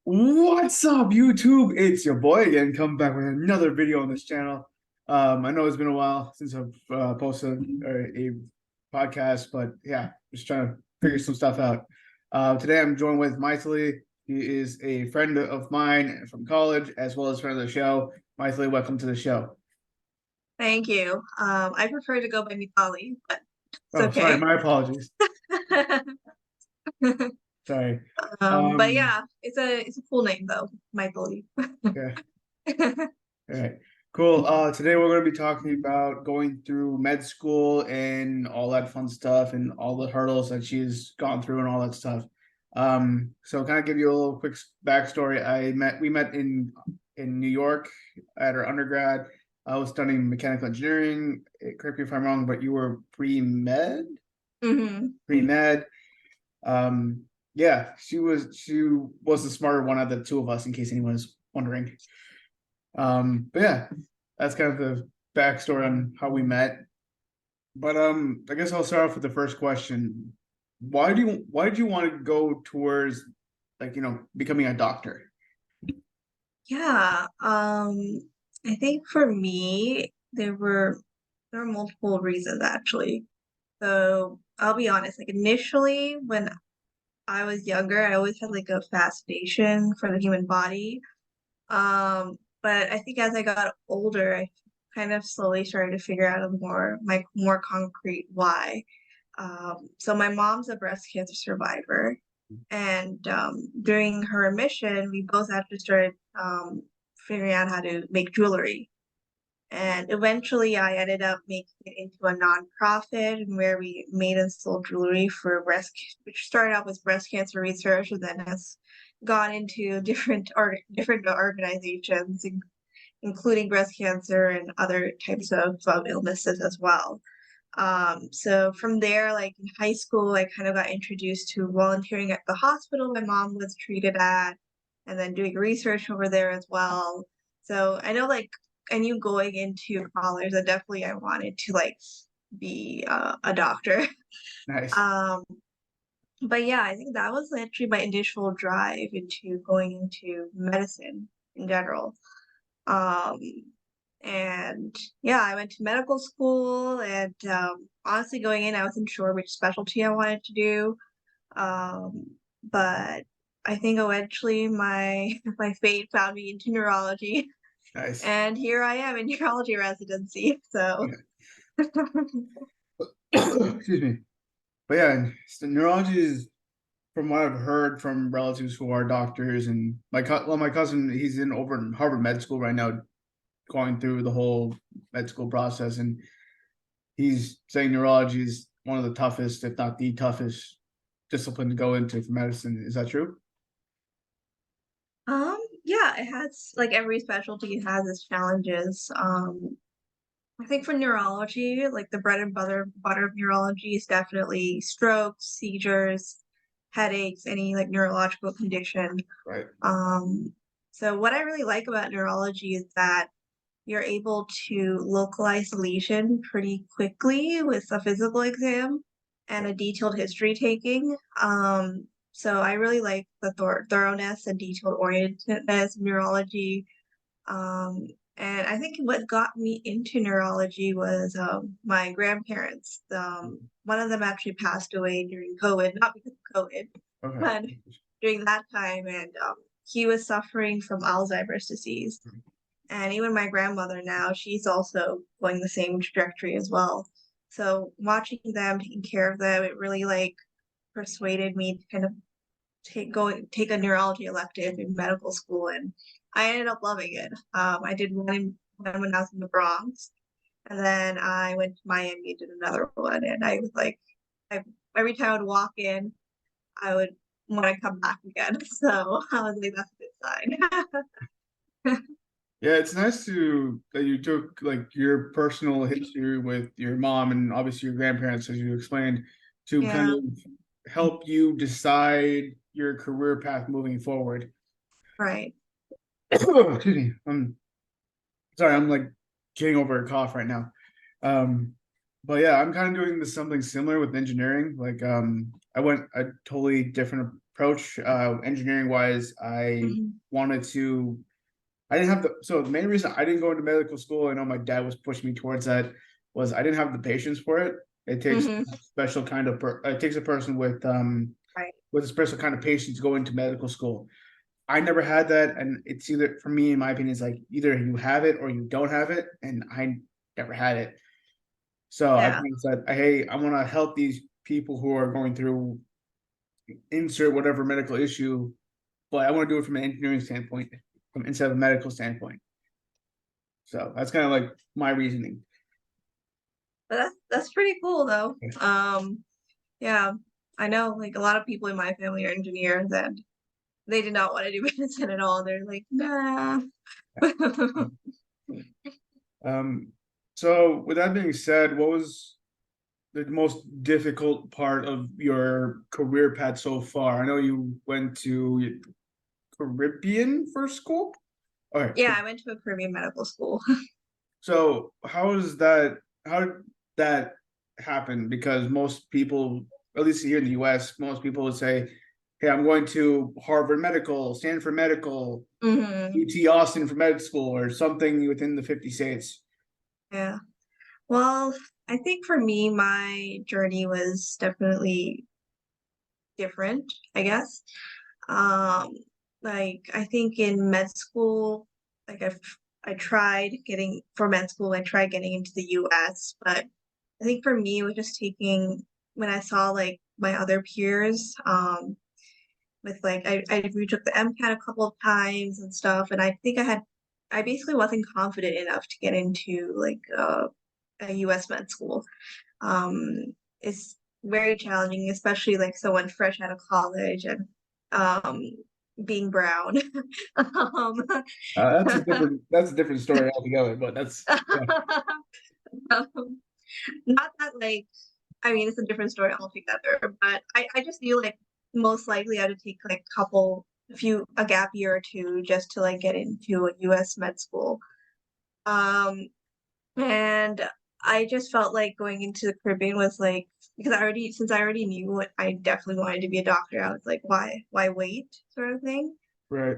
What's up, YouTube? It's your boy again, coming back with another video on this channel. I know it's been a while since I've posted a podcast, but yeah, just trying to figure some stuff out. Today I'm joined with Mitali. He is a friend of mine from college, as well as a friend of the show. Mitali, welcome to the show. Thank you. I prefer to go by Mitali, but it's Oh, sorry, okay. my apologies. Sorry. But Um, yeah, it's a cool name though, Mitali. yeah. All right, cool. Today we're going to be talking about going through med school and all that fun stuff and all the hurdles that she's gone through and all that stuff. So kind of give you a little quick backstory. We met in New York at our undergrad. I was studying mechanical engineering. Correct me if I'm wrong, but you were pre-med? hmm Pre-med. Um, yeah, she was the smarter one of the two of us, in case anyone is wondering. But yeah, that's kind of the backstory on how we met. But I guess I'll start off with the first question. Why did you want to go towards becoming a doctor? Yeah. I think for me, there were multiple reasons actually. So I'll be honest, like initially when I was younger, I always had like a fascination for the human body. But I think as I got older, I kind of slowly started to figure out a more concrete why. So my mom's a breast cancer survivor, and during her remission, we both actually started figuring out how to make jewelry. And eventually, I ended up making it into a nonprofit where we made and sold jewelry for which started out with breast cancer research, and then has gone into different organizations, including breast cancer and other types of illnesses as well. So from there, like in high school, I kind of got introduced to volunteering at the hospital my mom was treated at, and then doing research over there as well. So I know, like, I knew going into college that definitely I wanted to like be a doctor. Nice. Um, but yeah, I think that was actually my initial drive into going into medicine in general. Um, and yeah, I went to medical school, and honestly, going in, I wasn't sure which specialty I wanted to do. Um, but I think eventually my fate found me into neurology, Nice. and here I am in neurology residency. So Excuse me. But yeah, so neurology is, from what I've heard from relatives who are doctors, and my cousin, he's in over in Harvard Med School right now, going through the whole med school process, and he's saying neurology is one of the toughest, if not the toughest, discipline to go into for medicine. Is that true? yeah, it has like every specialty has its challenges. I think for neurology, like the bread and butter of neurology is definitely strokes, seizures, headaches, any like neurological condition. Right. Um, so what I really like about neurology is that you're able to localize the lesion pretty quickly with a physical exam and a detailed history taking. So I really like the thoroughness and detailed orientedness of neurology. Um, and I think what got me into neurology was my grandparents. One of them actually passed away during COVID, not because of COVID, Okay. but during that time, and he was suffering from Alzheimer's disease. And even my grandmother now, she's also going the same trajectory as well. So watching them, taking care of them, it really like persuaded me to kind of take a neurology elective in medical school, and I ended up loving it. I did one when I was in the Bronx, and then I went to Miami and did another one, and I was like, I every time I would walk in, I would want to come back again. So I was like, that's a good sign. Yeah, it's nice to that you took like your personal history with your mom and obviously your grandparents, as you explained, to kind Yeah, of help you decide your career path moving forward. right. Excuse me. I'm sorry, I'm like getting over a cough right now. Um, but yeah, I'm kind of doing something similar with engineering. I went a totally different approach. Engineering wise, I Mhm. wanted to. I didn't have the so the main reason I didn't go into medical school, I know my dad was pushing me towards that, was I didn't have the patience for it. It takes Mhm. a special kind of it takes a person Right. with a special kind of patience to go into medical school. I never had that, and it's either for me, in my opinion, it's like either you have it or you don't have it, and I never had it. So I Yeah. kind of said, hey, I want to help these people who are going through insert whatever medical issue, but I want to do it from an engineering standpoint, from instead of a medical standpoint. So that's kind of like my reasoning. But that's pretty cool though. Yeah. I know like a lot of people in my family are engineers and they did not want to do medicine at all. They're like, nah. Um, so with that being said, what was the most difficult part of your career path so far? I know you went to Caribbean for school. All right. Yeah, I went to a Caribbean medical school. So how is that? How did that happen? Because most people, at least here in the U.S., most people would say, "Hey, I'm going to Harvard Medical, Stanford Medical, Hmm. UT Austin for med school, or something within the 50 states." Yeah. Well, I think for me, my journey was definitely different, I guess. Um, like I think in med school, like I tried getting for med school, I tried getting into the US, but I think for me it was just taking when I saw like my other peers, with like I retook the MCAT a couple of times and stuff, and I think I basically wasn't confident enough to get into like a US med school. It's very challenging, especially like someone fresh out of college and um being brown. um, That's a different story altogether. But that's yeah, not that like I mean it's a different story altogether, but I just feel like most likely I would take like a gap year or two just to like get into a US med school. Um And I just felt like going into the Caribbean was like because since I already knew what I definitely wanted to be a doctor, I was like, why wait, sort of thing. right.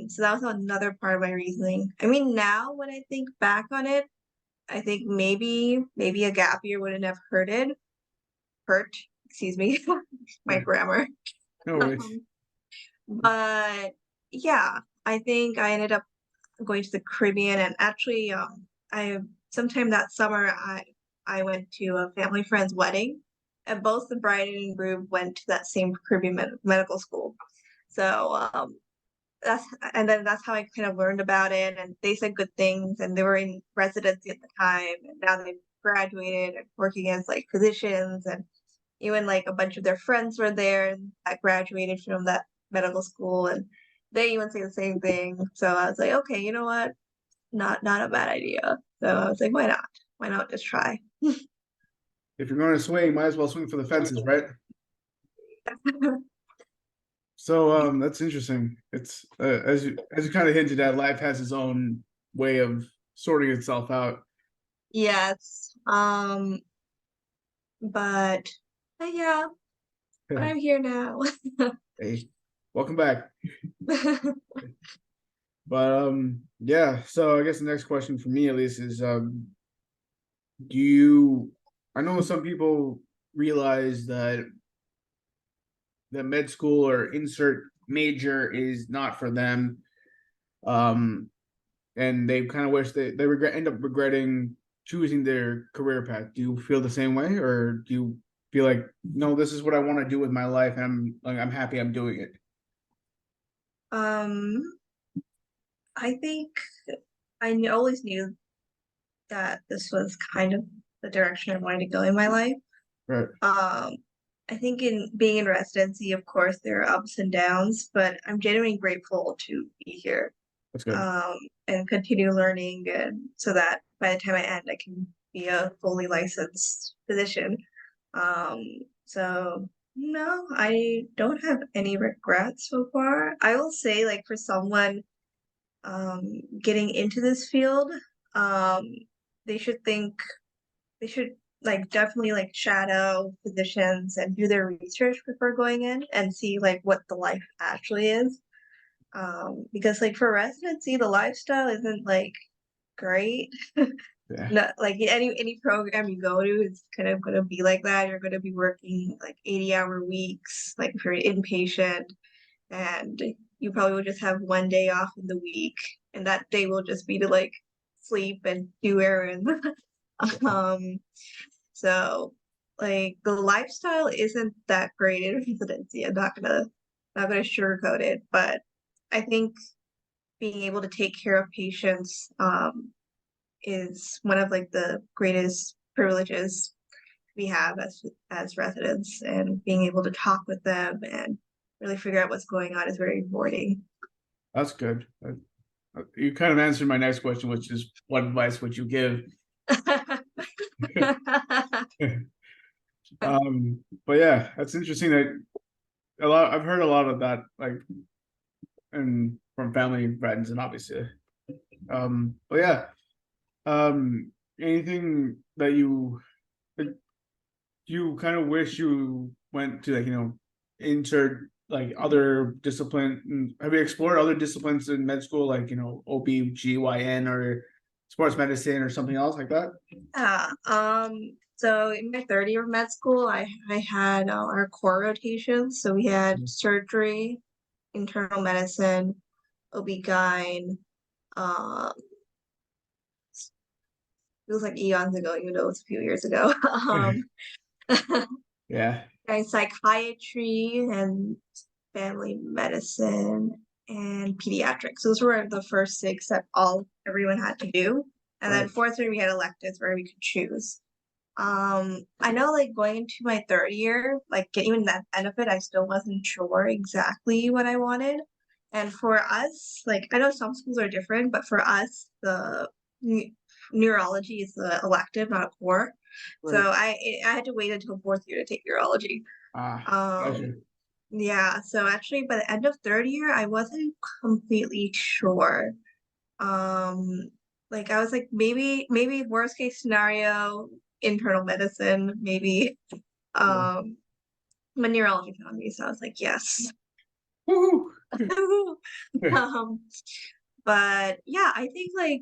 So that was another part of my reasoning. I mean, now when I think back on it, I think maybe a gap year wouldn't have hurt, excuse me, my Yeah, grammar. no worries. Um, but yeah, I think I ended up going to the Caribbean and actually I sometime that summer I went to a family friend's wedding and both the bride and groom went to that same Caribbean medical school. So that's and then that's how I kind of learned about it and they said good things and they were in residency at the time and now they've graduated and working as like physicians and even like a bunch of their friends were there that graduated from that medical school and they even say the same thing. So I was like, okay, you know what? Not a bad idea. So I was like, why not? Why not just try? If you're going to swing, you might as well swing for the fences, right? So that's interesting. It's as you kind of hinted at, life has its own way of sorting itself out. Yes. But, but yeah, but I'm here now. Hey, welcome back. But yeah, so I guess the next question for me at least is do you I know some people realize that med school or insert major is not for them. Um and they kind of wish they end up regretting choosing their career path. Do you feel the same way, or do you feel like no, this is what I want to do with my life, and I'm happy I'm doing it? um, I think always knew that this was kind of the direction I wanted to go in my life. Right. Um, I think in being in residency, of course, there are ups and downs, but I'm genuinely grateful to be here, That's good. and continue learning, and so that by the time I end, I can be a fully licensed physician. Um, so no, I don't have any regrets so far. I will say, like for someone getting into this field, um, they should think they should like definitely like shadow physicians and do their research before going in and see like what the life actually is. Because like for residency, the lifestyle isn't like great. Yeah. Not like any program you go to is kind of gonna be like that. You're gonna be working like 80-hour weeks, like if you're inpatient, and you probably will just have one day off in the week, and that day will just be to like sleep and do errands. Um, so like the lifestyle isn't that great in residency. I'm not gonna sugarcoat it, but I think being able to take care of patients is one of like the greatest privileges we have as residents, and being able to talk with them and really figure out what's going on is very rewarding. That's good. You kind of answered my next question, which is what advice would you give? But yeah, that's interesting that I've heard a lot of that, like, and from family and friends, and obviously, but yeah, um, anything that you kind of wish you went to, like, insert like other discipline. Have you explored other disciplines in med school, like, OB/GYN or sports medicine or something else like that? So in my third year of med school, I had our core rotations. So we had surgery, internal medicine, OB/GYN. Um, it was like eons ago, even though it was a few years ago. Yeah. And psychiatry and family medicine and pediatrics. Those were the first six that everyone had to do. And then Right. fourth year we had electives where we could choose. I know like going into my third year, like getting even that benefit, I still wasn't sure exactly what I wanted. And for us, like I know some schools are different, but for us, the neurology is the elective, not a core. So Right. I had to wait until fourth year to take neurology. Ah, Um, gotcha. yeah, so actually by the end of third year, I wasn't completely sure. Um, like I was like maybe worst case scenario, internal medicine, maybe Yeah. um my neurology found me, so I was like, yes. Woohoo! Um, but yeah, I think like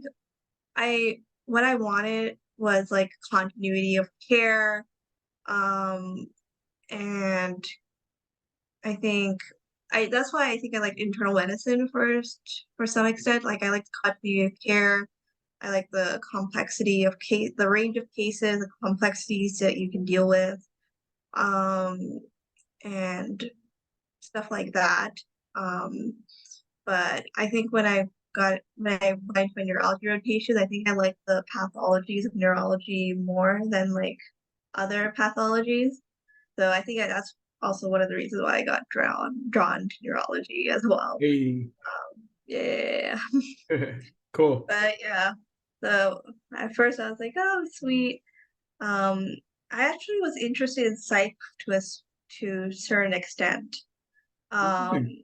I what I wanted was like continuity of care. Um, and I think I that's why I think I like internal medicine first for some extent. Like I like the continuity of care. I like the complexity of the range of cases, the complexities that you can deal with, um, and stuff like that. Um, but I think when I went to neurology rotations, I think I like the pathologies of neurology more than like other pathologies. So I think that's also one of the reasons why I got drawn to neurology as well. Hey. Yeah. Cool. But yeah. So at first I was like, oh sweet. Um, I actually was interested in psych to a certain extent. Um, Interesting.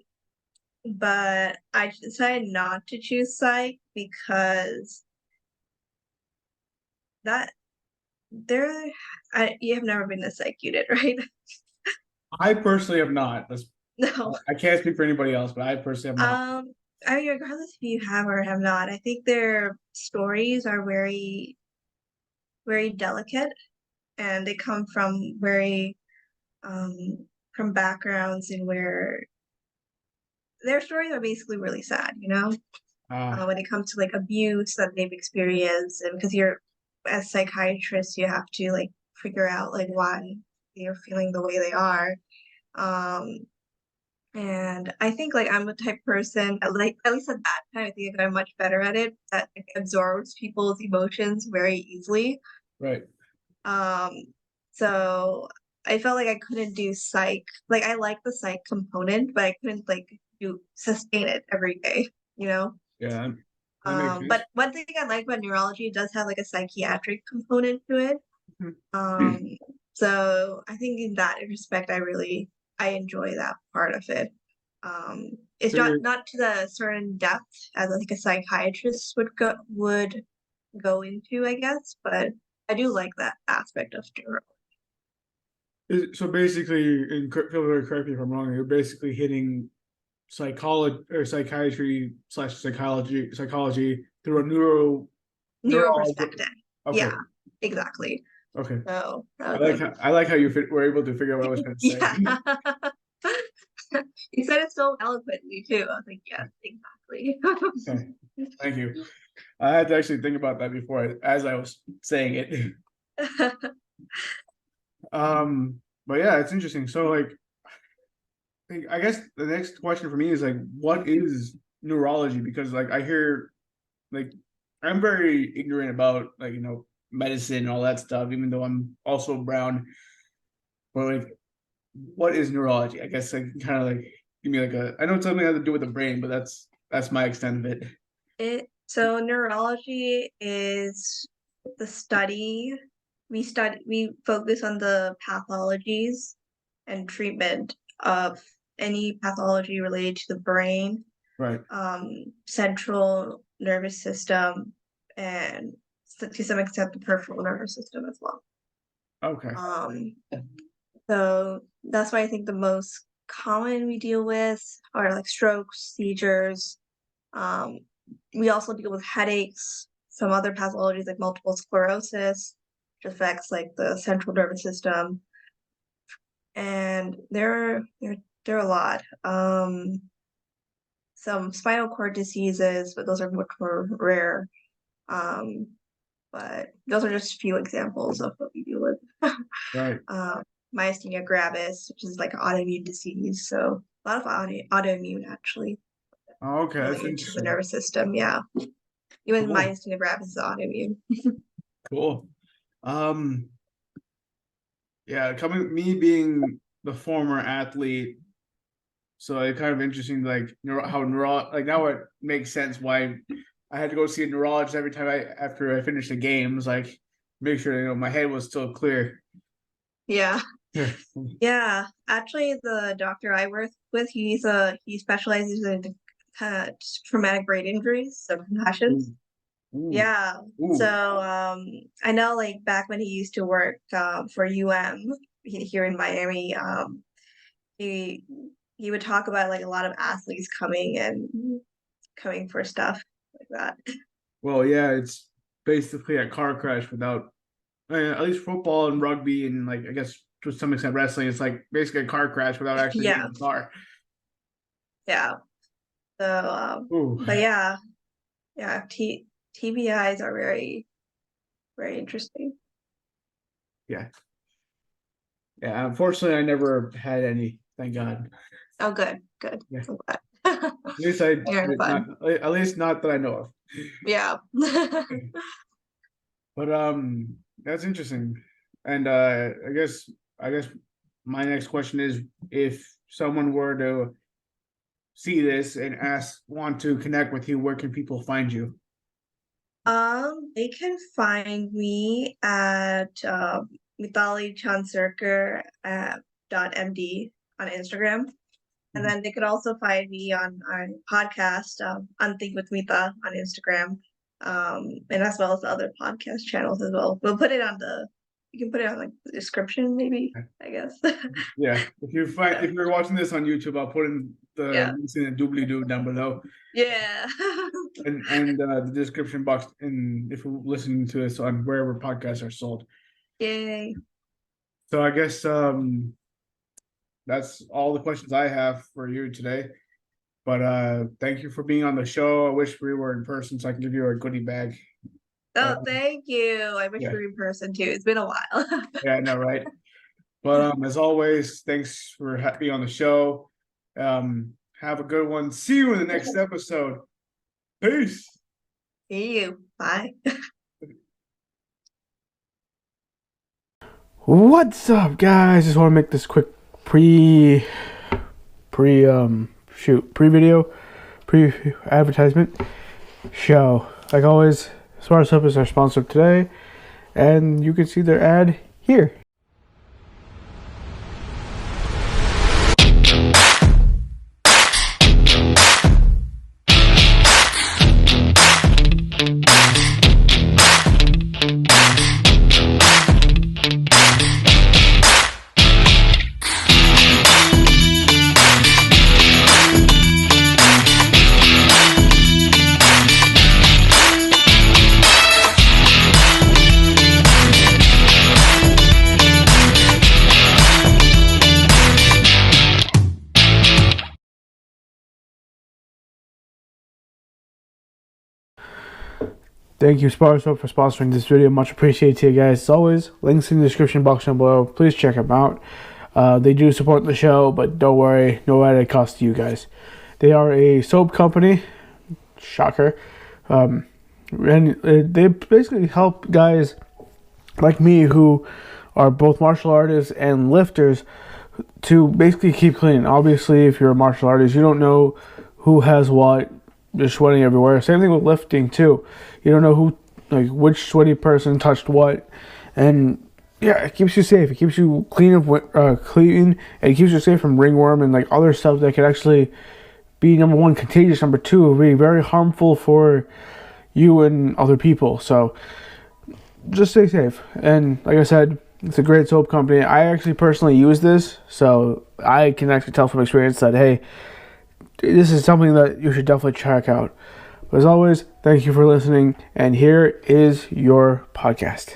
but I decided not to choose psych because that there you have never been to psych unit, right? I personally have not. No. I can't speak for anybody else, but I personally have not. Um, I mean, regardless if you have or have not, I think their stories are very, very delicate, and they come from backgrounds in where their stories are basically really sad, Ah, when it comes to like abuse that they've experienced, and because you're as psychiatrists, you have to like figure out like why they're feeling the way they are. Um, And I think like I'm a type person, like at least at that time, I think I'm much better at it, that like, absorbs people's emotions very easily. right. Um, so I felt like I couldn't do psych. Like I like the psych component, but I couldn't like do sustain it every day, you know? Yeah, that makes sense. But one thing I like about neurology, it does have like a psychiatric component to it. Um, Mhm. so I think in that respect, I enjoy that part of it. It's So you're not to the certain depth as like a psychiatrist would go into, I guess, but I do like that aspect of neurology. So basically, and feel very correct me if I'm wrong, you're basically hitting psychology or psychology through a Neuro neurological. perspective. Okay, Yeah, exactly. okay. So that I was like like, how you were able to figure out what I was going to say. yeah. You said it so eloquently too. I was like, yes, exactly. Okay, thank you. I had to actually think about that before as I was saying it. But yeah, it's interesting. So like, I guess the next question for me is like, what is neurology? Because like I hear like I'm very ignorant about like medicine and all that stuff, even though I'm also brown. But like, what is neurology? I guess like kind of like give me like a. I know it's something that has to do with the brain, but that's my extent of it. So neurology is the study we focus on the pathologies and treatment of any pathology related to the brain, Right. central nervous system, and to some extent the peripheral nervous system as well. Okay. So that's why I think the most common we deal with are like strokes, seizures. Um, we also deal with headaches, some other pathologies like multiple sclerosis, which affects like the central nervous system, and there are a lot. Some spinal cord diseases, but those are much more rare. Um, but those are just a few examples of what we deal with. Right. Myasthenia gravis, which is like an autoimmune disease. So a lot of autoimmune actually Oh, okay, that's related to the interesting. nervous system. Yeah. Even Cool. myasthenia gravis is autoimmune. Cool. Um, yeah, coming me being the former athlete, so it's kind of interesting, like how like now it makes sense why I had to go see a neurologist every time after I finished the games, like make sure my head was still clear. Yeah. Yeah. Yeah. Actually, the doctor I work with, he specializes in traumatic brain injuries, so concussions. Ooh. Yeah. Ooh. So I know like back when he used to work for here in Miami, he he would talk about like a lot of athletes coming for stuff like that. Well, yeah, it's basically a car crash without at least football and rugby and like I guess to some extent wrestling. It's like basically a car crash without actually being Yeah. in the car. Yeah. So Ooh. but yeah, yeah, TBIs are very, very interesting. Yeah. Yeah. Unfortunately, I never had any. Thank God. Oh, good, good. Yeah. I'm glad. At least I You're not fun. at least not that I know of. Yeah. But that's interesting. And I guess my next question is if someone were to see this and want to connect with you, where can people find you? They can find me at Mitali Chansirker .md on Instagram. And then they could also find me on our podcast, Unthink with Mita on Instagram, and as well as the other podcast channels as well. You can put it on like the description, maybe, I guess. Yeah, if you're watching this on YouTube, I'll put in the Yeah. links in the doobly doo down below, Yeah. and the description box. And if you're listening to this on wherever podcasts are sold, Yay. so I guess that's all the questions I have for you today. But thank you for being on the show. I wish we were in person so I can give you a goodie bag. Oh, thank you. I wish Yeah, we were in person too. It's been a while. yeah, I know, right? But as always, thanks for being on the show. Have a good one. See you in the next episode. Peace. See you. Bye. What's up, guys? Just want to make this quick pre video advertisement show. Like always, Smart Up is our sponsor today, and you can see their ad here. Thank you, Spar Soap, for sponsoring this video. Much appreciated to you guys. As always, links in the description box down below. Please check them out. They do support the show, but don't worry, no added cost to you guys. They are a soap company. Shocker. And they basically help guys like me who are both martial artists and lifters to basically keep clean. Obviously, if you're a martial artist, you don't know who has what. You're sweating everywhere. Same thing with lifting too. You don't know who, like, which sweaty person touched what, and yeah, it keeps you safe. It keeps you clean, and it keeps you safe from ringworm and like other stuff that could actually be, number one, contagious. Number two, be very harmful for you and other people. So just stay safe. And like I said, it's a great soap company. I actually personally use this, so I can actually tell from experience that, hey, this is something that you should definitely check out. But as always, thank you for listening, and here is your podcast.